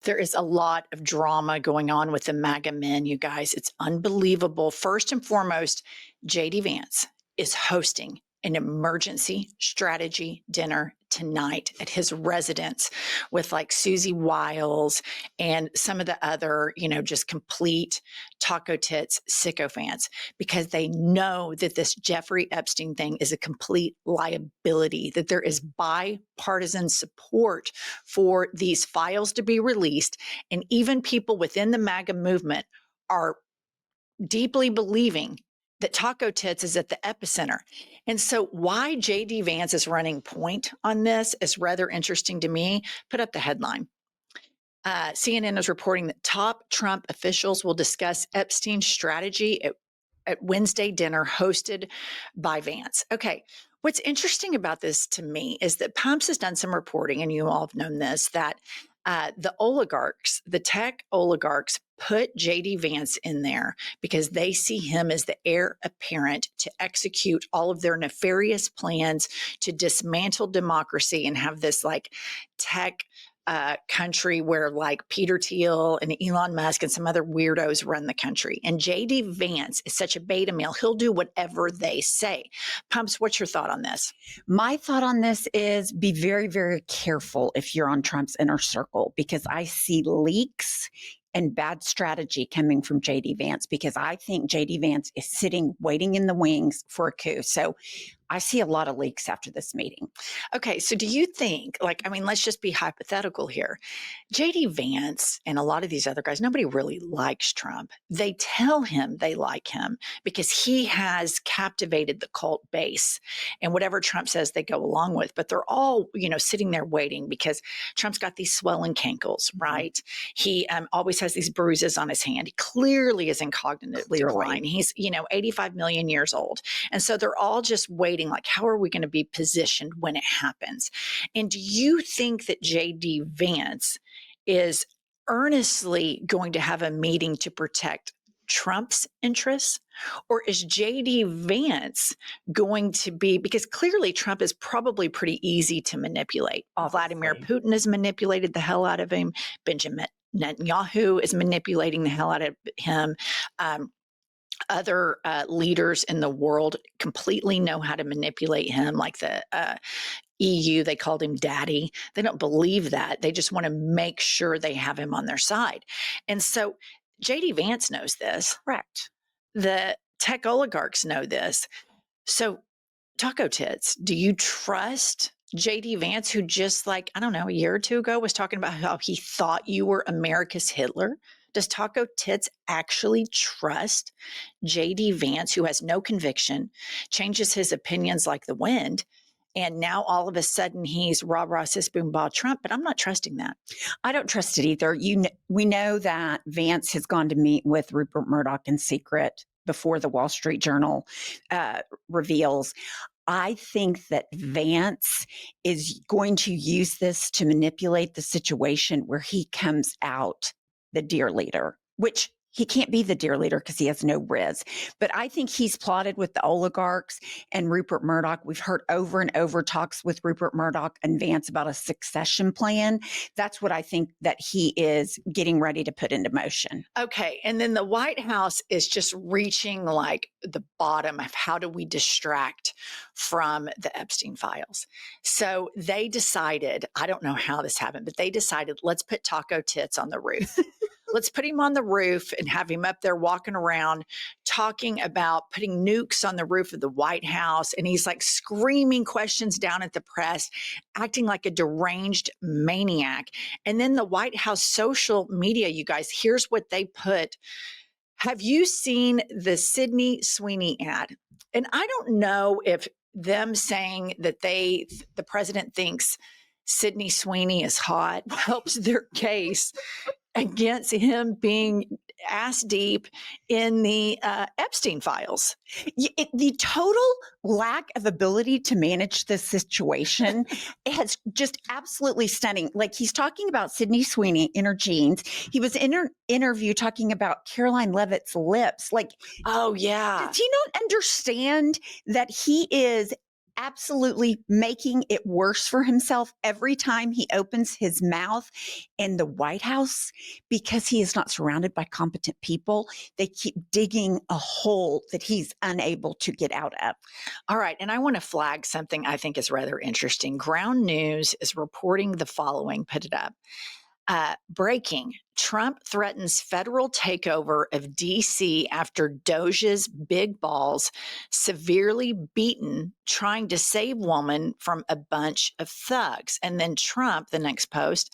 There is a lot of drama going on with the MAGA men, you guys. It's unbelievable. First and foremost, JD Vance is hosting an emergency strategy dinner tonight at his residence with like Susie Wiles and some of the other, just complete taco tits sycophants, because they know that this Jeffrey Epstein thing is a complete liability, that there is bipartisan support for these files to be released. And even people within the MAGA movement are deeply believing that Taco Tits is at the epicenter. And so why JD Vance is running point on this is rather interesting to me. Put up the headline. CNN is reporting that top Trump officials will discuss Epstein's strategy at Wednesday dinner hosted by Vance. Okay. What's interesting about this to me is that Pumps has done some reporting, and you all have known this, that the oligarchs, the tech oligarchs, put JD Vance in there because they see him as the heir apparent to execute all of their nefarious plans to dismantle democracy and have this like tech country where like Peter Thiel and Elon Musk and some other weirdos run the country. And JD Vance is such a beta male. He'll do whatever they say. Pumps, what's your thought on this? My thought on this is be very, very careful if you're on Trump's inner circle, because I see leaks and bad strategy coming from JD Vance, because I think JD Vance is sitting, waiting in the wings for a coup. So I see a lot of leaks after this meeting. Okay, so do you think, let's just be hypothetical here. JD Vance and a lot of these other guys, nobody really likes Trump. They tell him they like him because he has captivated the cult base, and whatever Trump says, they go along with. But they're all, sitting there waiting because Trump's got these swelling cankles, right? He always has these bruises on his hand. He clearly is in cognitive decline. He's, 85 million years old. And so they're all just waiting, like, how are we going to be positioned when it happens? And do you think that JD Vance is earnestly going to have a meeting to protect Trump's interests? Or is JD Vance going to be, because clearly Trump is probably pretty easy to manipulate. Vladimir Putin has manipulated the hell out of him. Benjamin Netanyahu is manipulating the hell out of him. Other leaders in the world completely know how to manipulate him, like the EU, they called him daddy. They don't believe that. They just want to make sure they have him on their side. And so JD Vance knows this. Correct. The tech oligarchs know this. So Taco Tits, do you trust JD Vance, who just a year or two ago was talking about how he thought you were America's Hitler? Does Taco Tits actually trust JD Vance, who has no conviction, changes his opinions like the wind, and now all of a sudden he's rah rah sis boom bah Trump? But I'm not trusting that. I don't trust it either. We know that Vance has gone to meet with Rupert Murdoch in secret before the Wall Street Journal reveals. I think that Vance is going to use this to manipulate the situation where he comes out the dear leader, which he can't be the dear leader because he has no riz. But I think he's plotted with the oligarchs and Rupert Murdoch. We've heard over and over talks with Rupert Murdoch and Vance about a succession plan. That's what I think that he is getting ready to put into motion. Okay. And then the White House is just reaching like the bottom of how do we distract from the Epstein files. So they decided, I don't know how this happened, but they decided, let's put Taco Tits on the roof. Let's put him on the roof and have him up there walking around talking about putting nukes on the roof of the White House. And he's like screaming questions down at the press, acting like a deranged maniac. And then the White House social media, you guys, here's what they put. Have you seen the Sydney Sweeney ad? And I don't know if them saying that the president thinks Sydney Sweeney is hot helps their case against him being ass deep in the Epstein files. The total lack of ability to manage this situation is just absolutely stunning. Like, he's talking about Sydney Sweeney in her jeans. He was in her interview talking about Caroline Leavitt's lips. Like, oh yeah. Does he not understand that he is absolutely making it worse for himself every time he opens his mouth in the White House because he is not surrounded by competent people. They keep digging a hole that he's unable to get out of. All right. And I want to flag something I think is rather interesting. Ground News is reporting the following, put it up. Breaking. Trump threatens federal takeover of D.C. after Doge's big balls severely beaten trying to save woman from a bunch of thugs. And then Trump, the next post,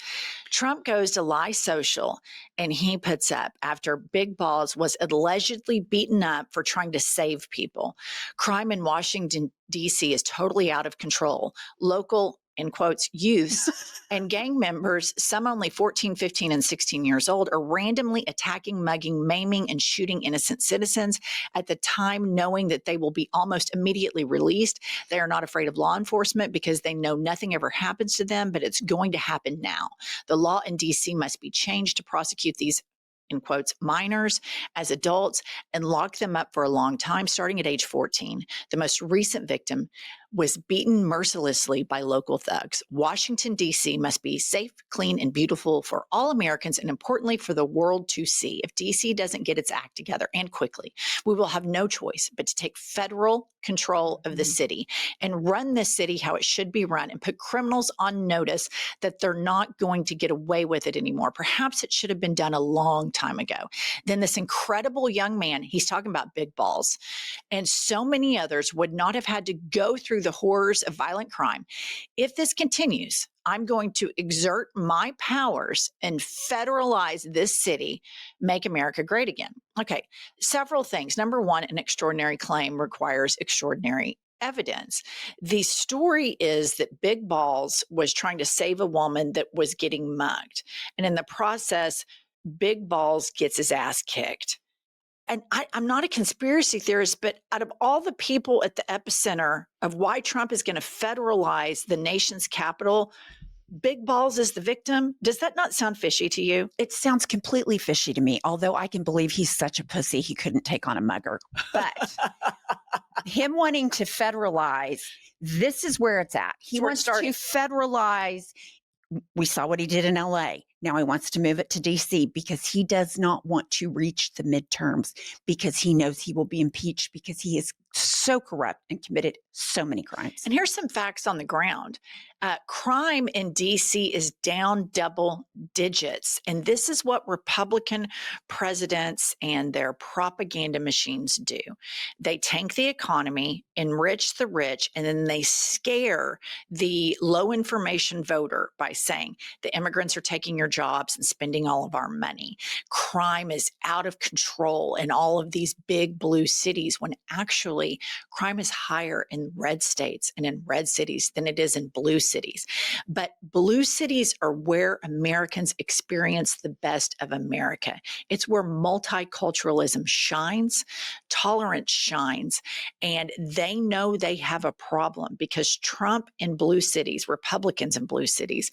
Trump goes to Lie Social and he puts up after Big Balls was allegedly beaten up for trying to save people. Crime in Washington, D.C. is totally out of control. Local, in quotes, youths and gang members, some only 14, 15, and 16 years old, are randomly attacking, mugging, maiming, and shooting innocent citizens at the time knowing that they will be almost immediately released. They are not afraid of law enforcement because they know nothing ever happens to them, but it's going to happen now. The law in D.C. must be changed to prosecute these, in quotes, minors as adults and lock them up for a long time, starting at age 14. The most recent victim was beaten mercilessly by local thugs. Washington, D.C. must be safe, clean, and beautiful for all Americans, and importantly, for the world to see. If D.C. doesn't get its act together, and quickly, we will have no choice but to take federal control of the city and run this city how it should be run and put criminals on notice that they're not going to get away with it anymore. Perhaps it should have been done a long time ago. Then this incredible young man, he's talking about Big Balls, and so many others would not have had to go through the horrors of violent crime. If this continues, I'm going to exert my powers and federalize this city, make America great again. Okay, several things. Number one, an extraordinary claim requires extraordinary evidence. The story is that Big Balls was trying to save a woman that was getting mugged. And in the process, Big Balls gets his ass kicked. And I'm not a conspiracy theorist, but out of all the people at the epicenter of why Trump is going to federalize the nation's capital, Big Balls is the victim. Does that not sound fishy to you? It sounds completely fishy to me, although I can believe he's such a pussy he couldn't take on a mugger. But him wanting to federalize, this is where it's at. He wants to federalize. We saw what he did in LA. Now he wants to move it to DC because he does not want to reach the midterms because he knows he will be impeached because he is so corrupt and committed so many crimes. And here's some facts on the ground. Crime in D.C. is down double digits. And this is what Republican presidents and their propaganda machines do. They tank the economy, enrich the rich, and then they scare the low information voter by saying the immigrants are taking your jobs and spending all of our money. Crime is out of control in all of these big blue cities when actually crime is higher in red states and in red cities than it is in blue cities. But blue cities are where Americans experience the best of America. It's where multiculturalism shines, tolerance shines, and they know they have a problem because Trump in blue cities, Republicans in blue cities,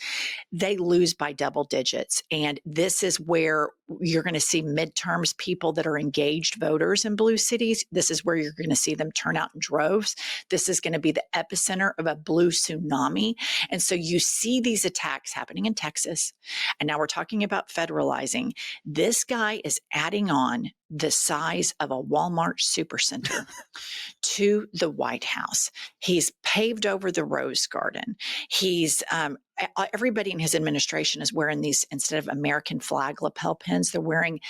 they lose by double digits. And this is where you're going to see midterms people that are engaged voters in blue cities. This is where you're going to see them turn out in droves. This is going to be the epicenter of a blue tsunami. And so you see these attacks happening in Texas. And now we're talking about federalizing. This guy is adding on the size of a Walmart supercenter to the White House. He's paved over the Rose Garden. He's everybody in his administration is wearing these, instead of American flag lapel pins, they're wearing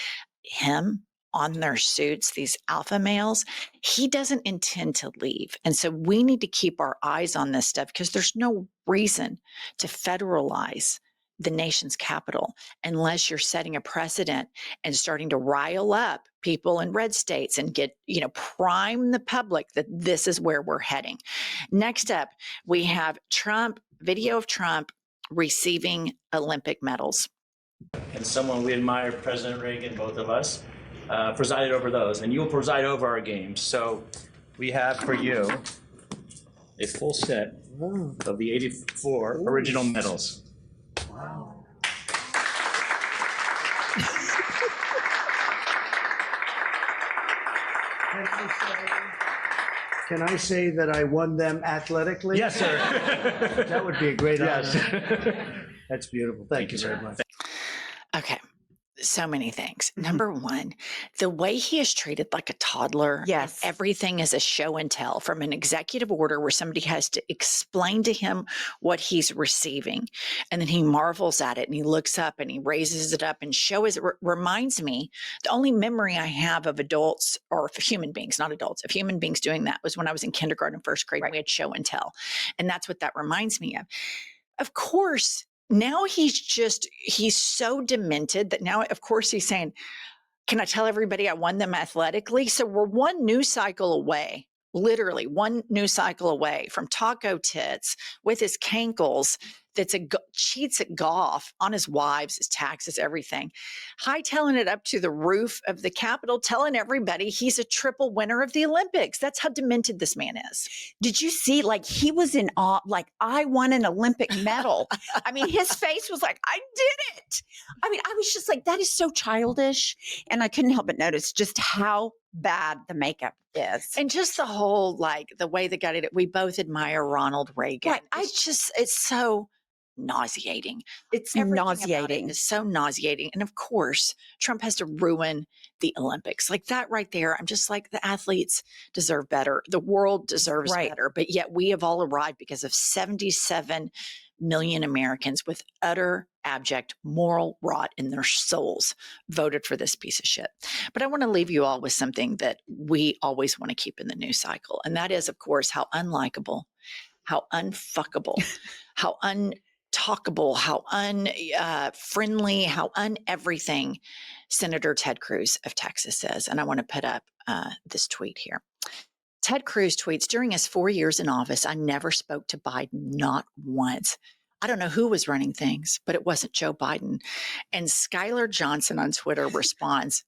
him on their suits, these alpha males. He doesn't intend to leave. And so we need to keep our eyes on this stuff because there's no reason to federalize the nation's capital unless you're setting a precedent and starting to rile up people in red states and get, prime the public that this is where we're heading. Next up, we have video of Trump receiving Olympic medals. And someone we admire, President Reagan, both of us, presided over those, and you'll preside over our games. So we have for you a full set of the 84 original medals. Wow. Can I say that I won them athletically? Yes, sir. That would be a great Yes. honor. That's beautiful. Thank you sir. very much. Okay. So many things. Mhm. Number one, the way he is treated like a toddler. Yes. And everything is a show and tell, from an executive order where somebody has to explain to him what he's receiving. And then he marvels at it and he looks up and he raises it up and shows it. Reminds me, the only memory I have of adults or of human beings, not adults, of human beings doing that was when I was in kindergarten and first grade. Right. We had show and tell. And that's what that reminds me of. Of course, now he's so demented that now, of course, he's saying, can I tell everybody I won them athletically? So we're one news cycle away, literally one news cycle away from Taco Tits with his cankles that's cheats at golf on his wives, his taxes, everything. Hightailing it up to the roof of the Capitol, telling everybody he's a triple winner of the Olympics. That's how demented this man is. Did you see, like, he was in awe, like, I won an Olympic medal. I mean, his face was like, I did it. I mean, I was just like, that is so childish. And I couldn't help but notice just how bad the makeup is. And just the whole, like, the way they got it, we both admire Ronald Reagan. Right. It's so nauseating. It's Everything about nauseating. it is so nauseating. And of course, Trump has to ruin the Olympics. Like that right there, I'm just like, the athletes deserve better. The world deserves Right. better. But yet we have all arrived because of 77 million Americans with utter abject moral rot in their souls voted for this piece of shit. But I want to leave you all with something that we always want to keep in the news cycle. And that is, of course, how unlikable, how unfuckable, how untalkable, how unfriendly, how un-everything Senator Ted Cruz of Texas is. And I want to put up this tweet here. Ted Cruz tweets, during his 4 years in office, I never spoke to Biden, not once. I don't know who was running things, but it wasn't Joe Biden. And Skylar Johnson on Twitter responds,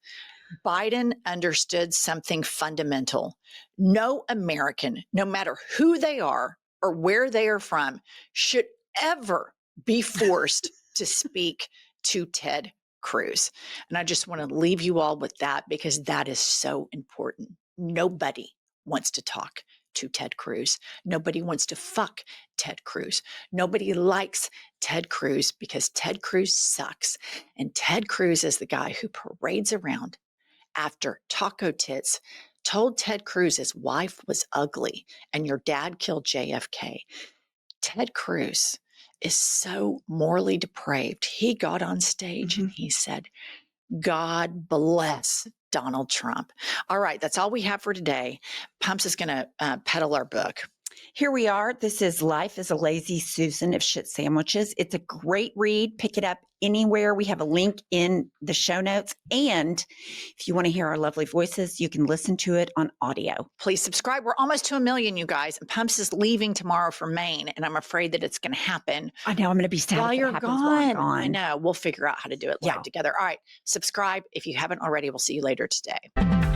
Biden understood something fundamental. No American, no matter who they are or where they are from, should ever be forced to speak to Ted Cruz. And I just want to leave you all with that because that is so important. Nobody wants to talk to Ted Cruz. Nobody wants to fuck Ted Cruz. Nobody likes Ted Cruz because Ted Cruz sucks. And Ted Cruz is the guy who parades around after Taco Tits told Ted Cruz his wife was ugly and your dad killed JFK. Ted Cruz is so morally depraved. He got on stage and he said, God bless Donald Trump. All right, that's all we have for today. Pumps is going to peddle our book. Here we are. This is Life is a Lazy Susan of Shit Sandwiches. It's a great read. Pick it up anywhere. We have a link in the show notes. And if you want to hear our lovely voices, you can listen to it on audio. Please subscribe. We're almost to 1 million, you guys. And Pumps is leaving tomorrow for Maine, and I'm afraid that it's going to happen I know I'm going to be sad while if it you're happens while I'm gone. I gone. know. We'll figure out how to do it live Yeah. together. All right. Subscribe if you haven't already. We'll see you later today.